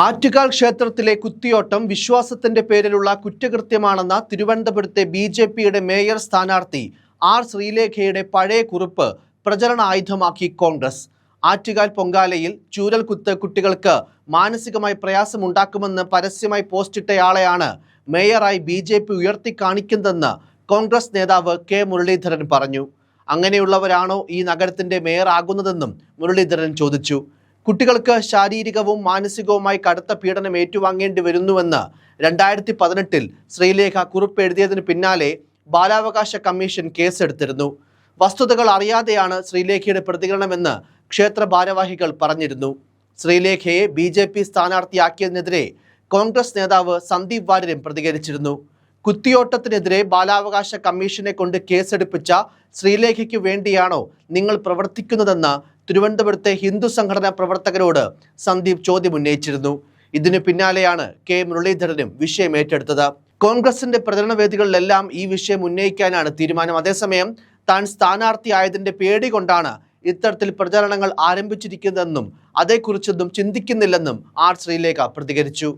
ആറ്റുകാൽ ക്ഷേത്രത്തിലെ കുത്തിയോട്ടം വിശ്വാസത്തിന്റെ പേരിലുള്ള കുറ്റകൃത്യമാണെന്ന തിരുവനന്തപുരത്തെ ബിജെപിയുടെ മേയർ സ്ഥാനാർത്ഥി ആർ ശ്രീലേഖയുടെ പഴയ കുറിപ്പ് പ്രചരണ ആയുധമാക്കി കോൺഗ്രസ്. ആറ്റുകാൽ പൊങ്കാലയിൽ ചൂരൽകുത്ത് കുട്ടികൾക്ക് മാനസികമായി പ്രയാസമുണ്ടാക്കുമെന്ന് പരസ്യമായി പോസ്റ്റിട്ടയാളെയാണ് മേയറായി ബിജെപി ഉയർത്തിക്കാണിക്കുന്നതെന്ന് കോൺഗ്രസ് നേതാവ് കെ മുരളീധരൻ പറഞ്ഞു. അങ്ങനെയുള്ളവരാണോ ഈ നഗരത്തിന്റെ മേയർ ആകുന്നതെന്നും മുരളീധരൻ ചോദിച്ചു. കുട്ടികൾക്ക് ശാരീരികവും മാനസികവുമായി കടുത്ത പീഡനം ഏറ്റുവാങ്ങേണ്ടി വരുന്നുവെന്ന് 2018 ശ്രീലേഖ കുറിപ്പ് എഴുതിയതിന് പിന്നാലെ ബാലാവകാശ കമ്മീഷൻ കേസെടുത്തിരുന്നു. വസ്തുതകൾ അറിയാതെയാണ് ശ്രീലേഖയുടെ പ്രതികരണമെന്ന് ക്ഷേത്ര ഭാരവാഹികൾ പറഞ്ഞിരുന്നു. ശ്രീലേഖയെ BJP സ്ഥാനാർത്ഥിയാക്കിയതിനെതിരെ കോൺഗ്രസ് നേതാവ് സന്ദീപ് വാര്യരും പ്രതികരിച്ചിരുന്നു. കുത്തിയോട്ടത്തിനെതിരെ ബാലാവകാശ കമ്മീഷനെ കൊണ്ട് കേസെടുപ്പിച്ച ശ്രീലേഖയ്ക്ക് വേണ്ടിയാണോ നിങ്ങൾ പ്രവർത്തിക്കുന്നതെന്ന് തിരുവനന്തപുരത്തെ ഹിന്ദു സംഘടനാ പ്രവർത്തകരോട് സന്ദീപ് ചോദ്യം ഉന്നയിച്ചിരുന്നു. ഇതിനു പിന്നാലെയാണ് കെ മുരളീധരനും വിഷയം ഏറ്റെടുത്തത്. കോൺഗ്രസിന്റെ പ്രചരണ വേദികളിലെല്ലാം ഈ വിഷയം ഉന്നയിക്കാനാണ് തീരുമാനം. അതേസമയം താൻ സ്ഥാനാർത്ഥിയായതിന്റെ പേടി കൊണ്ടാണ് ഇത്തരത്തിൽ പ്രചരണങ്ങൾ ആരംഭിച്ചിരിക്കുന്നതെന്നും അതേക്കുറിച്ചൊന്നും ചിന്തിക്കുന്നില്ലെന്നും ആർ ശ്രീലേഖ പ്രതികരിച്ചു.